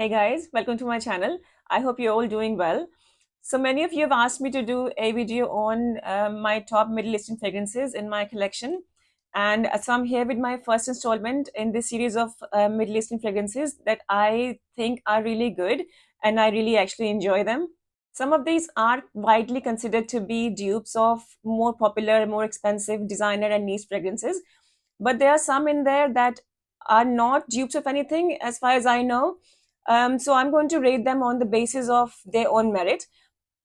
Hey guys, welcome to my channel. I hope you're all doing well. So many of you have asked me to do a video on my top Middle Eastern fragrances in my collection. And so I'm here with my first installment in this series of Middle Eastern fragrances that I think are really good and I really actually enjoy them. Some of these are widely considered to be dupes of more popular, more expensive designer and niche fragrances. But there are some in there that are not dupes of anything as far as I know. So I'm going to rate them on the basis of their own merit.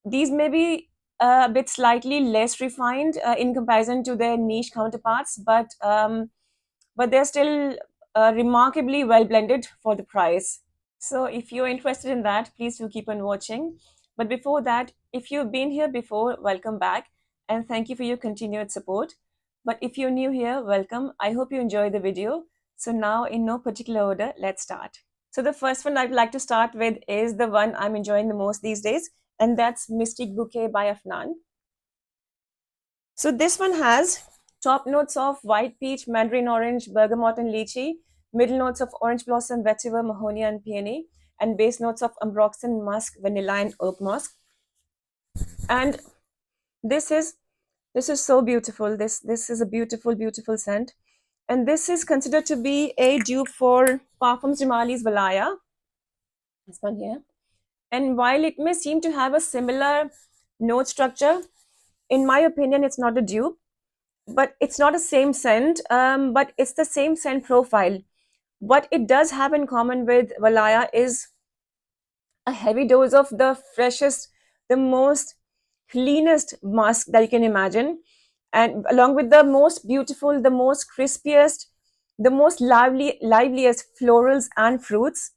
These may be a bit slightly less refined in comparison to their niche counterparts, but they're still remarkably well blended for the price. So if you're interested in that, please do keep on watching. But before that, if you've been here before, welcome back and thank you for your continued support. But if you're new here, welcome. I hope you enjoyed the video. So now, in no particular order, let's start. So the first one I'd like to start with is the one I'm enjoying the most these days, and that's Mystique Bouquet by Afnan. So this one has top notes of white peach, mandarin orange, bergamot and lychee, middle notes of orange blossom, vetiver, mahonia and peony, and base notes of ambroxan, musk, vanilla and oak musk. And this is so beautiful. This is a beautiful scent. And this is considered to be a dupe for Parfums Jamali's Valaya. This one here. And while it may seem to have a similar note structure, in my opinion, it's not a dupe, but it's not a same scent, but it's the same scent profile. What it does have in common with Valaya is a heavy dose of the freshest, the most cleanest musk that you can imagine, and along with the most beautiful, the most crispiest, the most liveliest florals and fruits,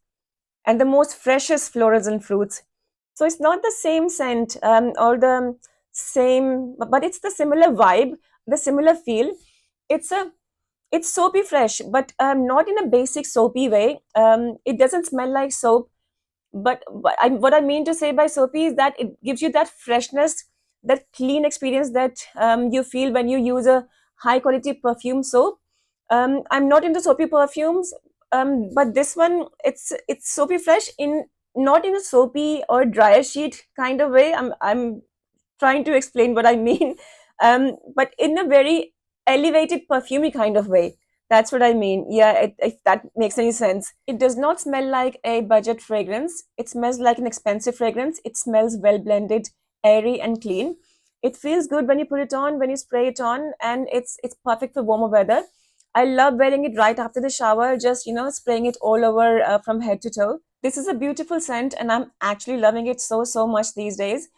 and the most freshest florals and fruits. So it's not the same scent or the same, but it's the similar vibe, the similar feel. It's a it's soapy fresh, but not in a basic soapy way. It doesn't smell like soap, but what I mean to say by soapy is that it gives you that freshness, that clean experience that you feel when you use a high quality perfume soap. I'm not into soapy perfumes, but this one it's soapy fresh in not in a soapy or dryer sheet kind of way. I'm trying to explain what I mean, but in a very elevated perfumey kind of way. That's what I mean. Yeah, if that makes any sense. It does not smell like a budget fragrance. It smells like an expensive fragrance. It smells well blended, airy, and clean. It feels good when you put it on, when you spray it on, and it's perfect for warmer weather. I love wearing it right after the shower, just spraying it all over from head to toe. This is a beautiful scent, and I'm actually loving it so much these days.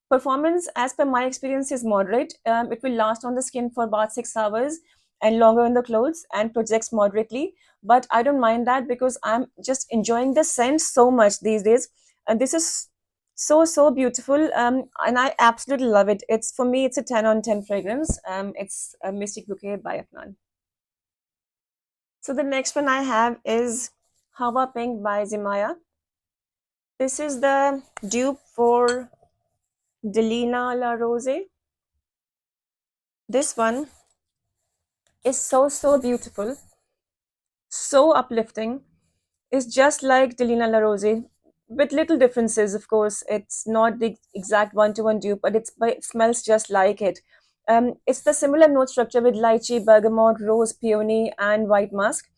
Performance, as per my experience, is moderate. It will last on the skin for about 6 hours and longer on the clothes and projects moderately. But I don't mind that because I'm just enjoying the scent so much these days. And this is so beautiful, and I absolutely love it. It's for me, it's a 10 on 10 fragrance. It's a Mystic Bouquet by Afnan. So the next one I have is Hawwa Pink by Zimaya. This is the dupe for Delina La Rose. This one is so beautiful, so uplifting. It's just like Delina La Rose, with little differences, of course. It's not the exact one-to-one dupe, but it smells just like it. It's the similar note structure with lychee, bergamot, rose, peony, and white musk,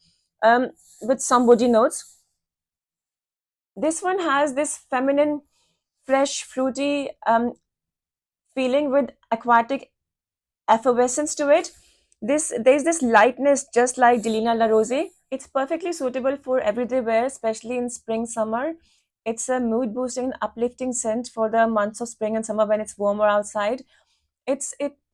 with some woody notes. This one has this feminine, fresh, fruity feeling with aquatic effervescence to it. There's this lightness just like Delina La Rose. It's perfectly suitable for everyday wear, especially in spring, summer. It's a mood boosting, uplifting scent for the months of spring and summer when it's warmer outside.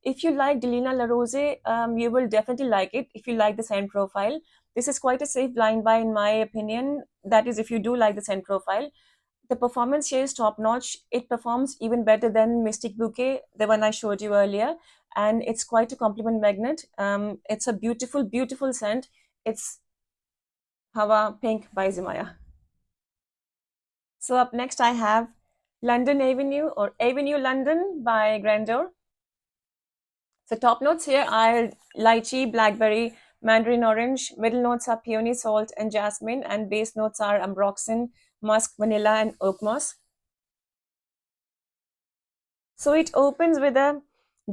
If you like Delina La Rose, you will definitely like it if you like the scent profile. This is quite a safe blind buy in my opinion. That is, if you do like the scent profile. The performance here is top notch. It performs even better than Mystic Bouquet, the one I showed you earlier, and it's quite a compliment magnet. It's a beautiful scent. It's Hawwa Pink by Zimaya. So up next I have London Avenue or Avenue London by Grandeur. So top notes here are lychee, blackberry, mandarin orange. Middle notes are peony, salt, and jasmine, and base notes are ambroxan, musk, vanilla, and oak moss. So it opens with a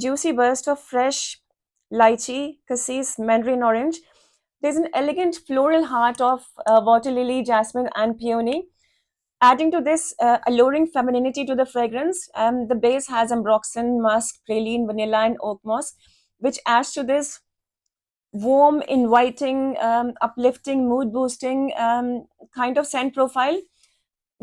juicy burst of fresh lychee, cassis, mandarin orange. There's an elegant floral heart of water lily, jasmine, and peony. Adding to this alluring femininity to the fragrance, the base has ambroxan, musk, praline, vanilla, and oak moss, which adds to this warm, inviting, uplifting, mood boosting kind of scent profile.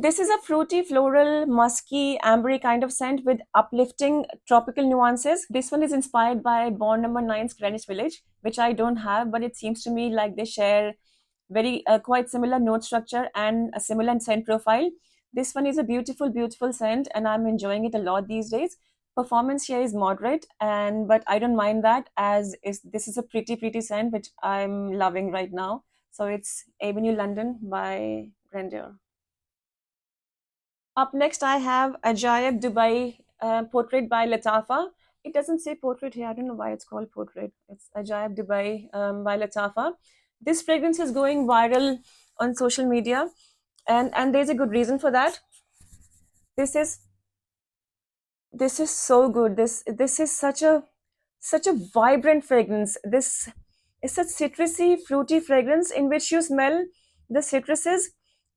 This is a fruity, floral, musky, ambery kind of scent with uplifting tropical nuances. This one is inspired by Born Number Nine's Greenwich Village, which I don't have, but it seems to me like they share very quite similar note structure and a similar scent profile. This one is a beautiful, beautiful scent, and I'm enjoying it a lot these days. Performance here is moderate, and but I don't mind that as is this is a pretty, pretty scent which I'm loving right now. So it's Avenue London by Grandeur. Up next, I have Ajayeb Dubai Portrait by Lattafa. It doesn't say portrait here. I don't know why it's called portrait. It's Ajayeb Dubai by Lattafa. This fragrance is going viral on social media, and there's a good reason for that. This is this is so good. This is such a vibrant fragrance. This is a citrusy, fruity fragrance in which you smell the citruses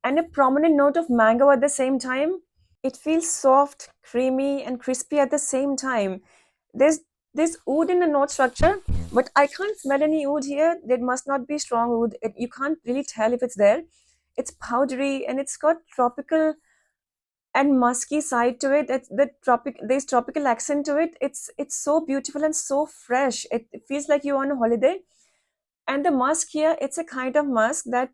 and a prominent note of mango at the same time. It feels soft, creamy, and crispy at the same time. There's oud in the note structure, but I can't smell any oud here. There must not be strong oud. You can't really tell if it's there. It's powdery and it's got tropical and musky side to it. There's tropical accent to it. It's so beautiful and so fresh. It feels like you're on a holiday. And the musk here, it's a kind of musk that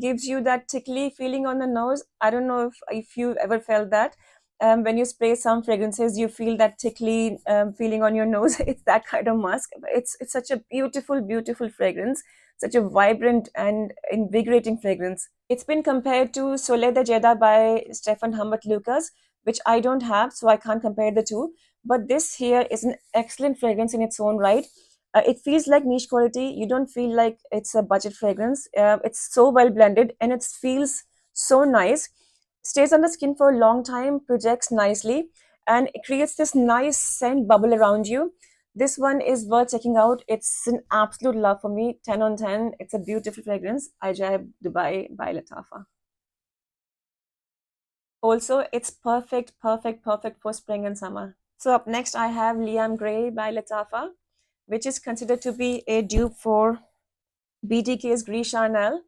gives you that tickly feeling on the nose. I don't know if you ever felt that. When you spray some fragrances, you feel that tickly feeling on your nose. It's that kind of musk. It's such a beautiful, beautiful fragrance, such a vibrant and invigorating fragrance. It's been compared to Soleil de Jeddah by Stefan Humbert Lucas, which I don't have, so I can't compare the two. But this here is an excellent fragrance in its own right. It feels like niche quality. You don't feel like it's a budget fragrance. It's so well blended and it feels so nice. Stays on the skin for a long time, projects nicely, and it creates this nice scent bubble around you. This one is worth checking out. It's an absolute love for me. 10 on 10. It's a beautiful fragrance. Ajayeb Dubai by Lattafa. Also, it's perfect, perfect, perfect for spring and summer. So up next, I have Liam Gray by Lattafa, which is considered to be a dupe for BTK's Gris Charnel.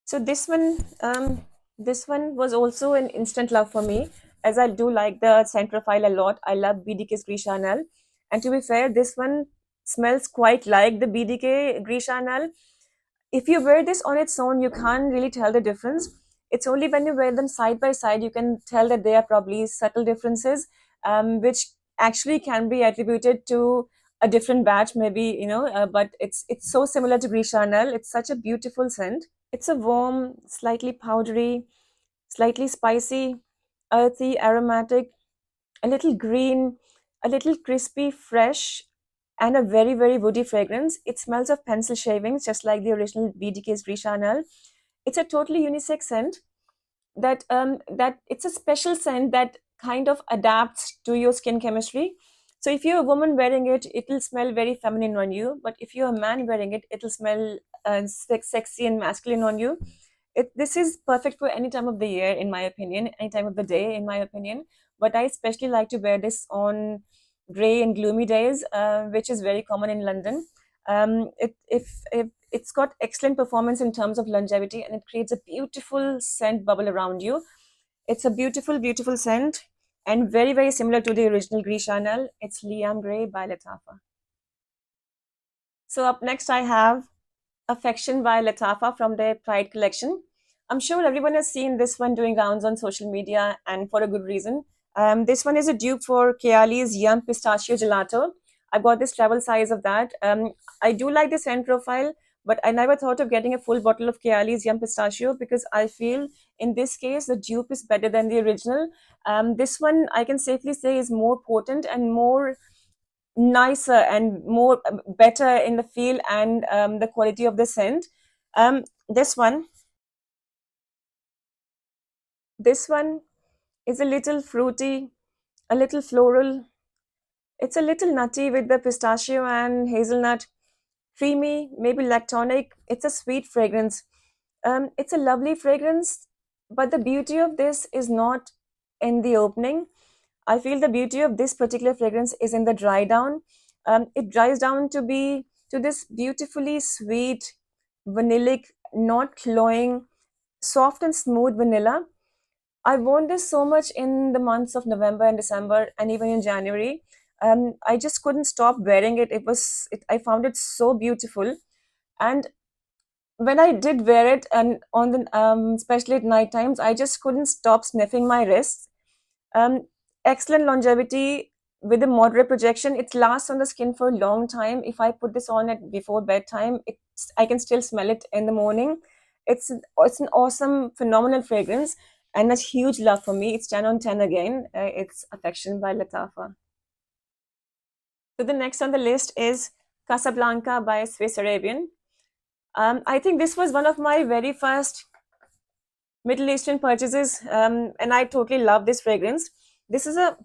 So this one was also an instant love for me, as I do like the scent profile a lot. I love BDK's Gris Charnel, and to be fair, this one smells quite like the BDK Gris Charnel. If you wear this on its own, you can't really tell the difference. It's only when you wear them side by side you can tell that they are probably subtle differences, which actually can be attributed to a different batch, maybe but it's so similar to Gris Charnel. It's such a beautiful scent. It's a warm, slightly powdery, slightly spicy, earthy, aromatic, a little green, a little crispy, fresh, and a very, very woody fragrance. It smells of pencil shavings, just like the original BDK's Gris Charnel. It's a totally unisex scent that it's a special scent that kind of adapts to your skin chemistry. So if you're a woman wearing it, it'll smell very feminine on you. But if you're a man wearing it, it'll smell sexy and masculine on you. This is perfect for any time of the year, in my opinion, any time of the day, in my opinion. But I especially like to wear this on gray and gloomy days, which is very common in London. If it's got excellent performance in terms of longevity, and it creates a beautiful scent bubble around you. It's a beautiful, beautiful scent, and very, very similar to the original Gris Chanel. It's Liam Gray by Lattafa. So up next, I have Affection by Lattafa from their Pride collection. I'm sure everyone has seen this one doing rounds on social media, and for a good reason. This one is a dupe for Keali's Yum Pistachio Gelato. I got this travel size of that. I do like the scent profile, but I never thought of getting a full bottle of Keali's Yum Pistachio because I feel in this case the dupe is better than the original. This one I can safely say is more potent and more nicer and more better in the feel and the quality of the scent. This one This one is a little fruity, a little floral. It's a little nutty with the pistachio and hazelnut. Creamy, maybe lactonic. It's a sweet fragrance. It's a lovely fragrance, but the beauty of this is not in the opening. I feel the beauty of this particular fragrance is in the dry down. It dries down to be to this beautifully sweet, vanillic, not cloying, soft and smooth vanilla. I worn this so much in the months of November and December, and even in January. I just couldn't stop wearing it. I found it so beautiful. And when I did wear it, and on the especially at night times, I just couldn't stop sniffing my wrists. Um, Excellent longevity with a moderate projection. It lasts on the skin for a long time. If I put this on at before bedtime, I can still smell it in the morning. It's an awesome, phenomenal fragrance and a huge love for me. It's 10 on 10 again. It's Affection by Lattafa. So the next on the list is Casablanca by Swiss Arabian. I think this was one of my very first Middle Eastern purchases, and I totally love this fragrance. This is a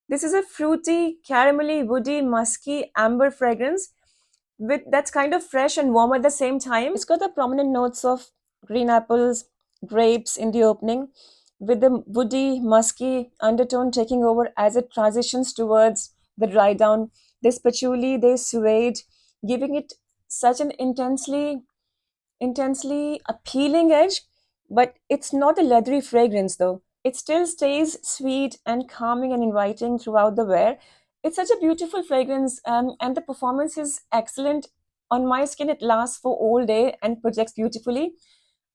This is a fruity, caramelly, woody, musky, amber fragrance with that's kind of fresh and warm at the same time. It's got the prominent notes of green apples, grapes in the opening, with the woody, musky undertone taking over as it transitions towards the dry down. This patchouli, they suede, giving it such an intensely appealing edge, but it's not a leathery fragrance though. It still stays sweet and calming and inviting throughout the wear. It's such a beautiful fragrance, and the performance is excellent. On my skin, it lasts for all day and projects beautifully.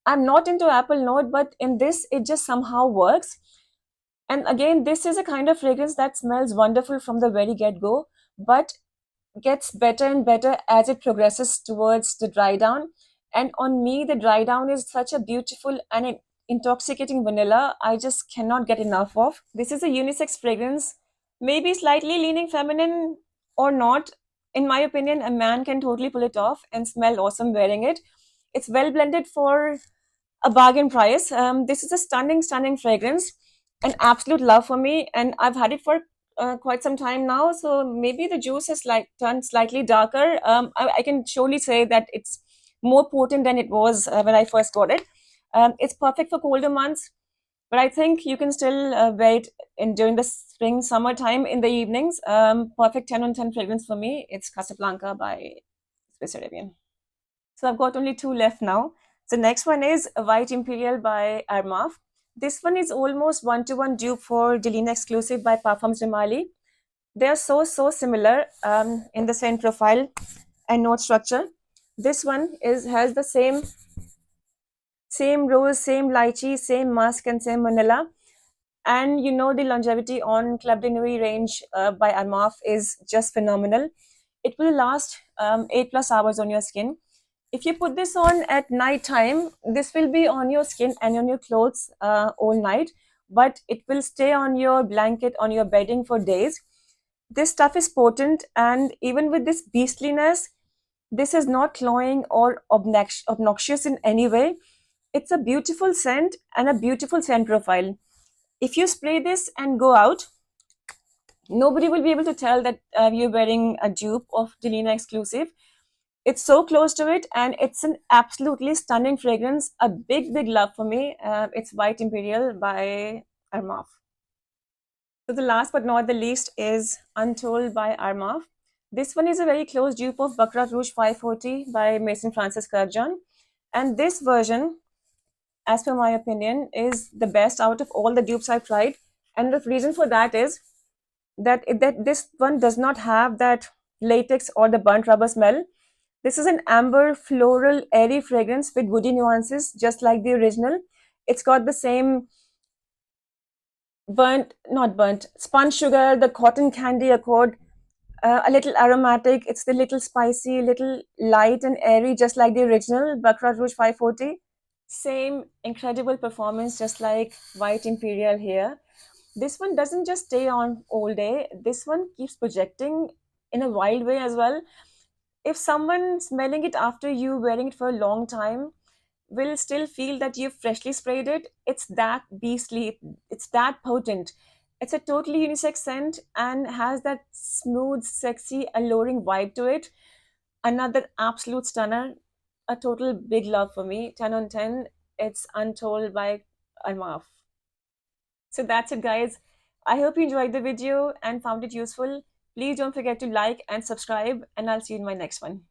I'm not into apple note, but in this, it just somehow works. And again, this is a kind of fragrance that smells wonderful from the very get go, but gets better and better as it progresses towards the dry down. And on me, the dry down is such a beautiful and intoxicating vanilla I just cannot get enough of. This is a unisex fragrance, maybe slightly leaning feminine or not. In my opinion, a man can totally pull it off and smell awesome wearing it. It's well blended for a bargain price. This is a stunning fragrance, an absolute love for me, and I've had it for quite some time now. So maybe the juice has like turned slightly darker. I can surely say that it's more potent than it was when I first got it. It's perfect for colder months, but I think you can still wear it in during the spring, summertime in the evenings. Perfect 10 on 10 fragrance for me. It's Casablanca by Swiss Arabian. So I've got only two left now. The next one is White Imperial by Armaf. This one is almost one-to-one dupe for Delina exclusive by Parfums Zimaya. They are so similar in the scent profile and note structure. This one is has the same rose, same lychee, same musk, and same vanilla. And you know the longevity on Club de Nuit range by Armaf is just phenomenal. It will last 8 plus hours on your skin. If you put this on at night time, this will be on your skin and on your clothes all night, but it will stay on your blanket, on your bedding for days. This stuff is potent, and even with this beastliness, this is not cloying or obnoxious in any way. It's a beautiful scent and a beautiful scent profile. If you spray this and go out, nobody will be able to tell that you're wearing a dupe of Delina exclusive. It's so close to it, and it's an absolutely stunning fragrance. A big love for me. It's White Imperial by Armaf. So the last but not the least is Untold by Armaf. This one is a very close dupe of Baccarat Rouge 540 by Mason Francis Kurkdjian. And this version, as per my opinion, is the best out of all the dupes I've tried. And the reason for that is that this one does not have that latex or the burnt rubber smell. This is an amber, floral, airy fragrance with woody nuances, just like the original. It's got the same not burnt, spun sugar, the cotton candy accord, a little aromatic. It's the little spicy, little light and airy, just like the original Baccarat Rouge 540. Same incredible performance, just like White Imperial here. This one doesn't just stay on all day. This one keeps projecting in a wild way as well. If someone smelling it after you wearing it for a long time, will still feel that you've freshly sprayed it. It's that beastly, it's that potent. It's a totally unisex scent and has that smooth, sexy, alluring vibe to it. Another absolute stunner, a total big love for me. 10 on 10. It's Untold by Armaf. So that's it, guys. I hope you enjoyed the video and found it useful. Please don't forget to like and subscribe, and I'll see you in my next one.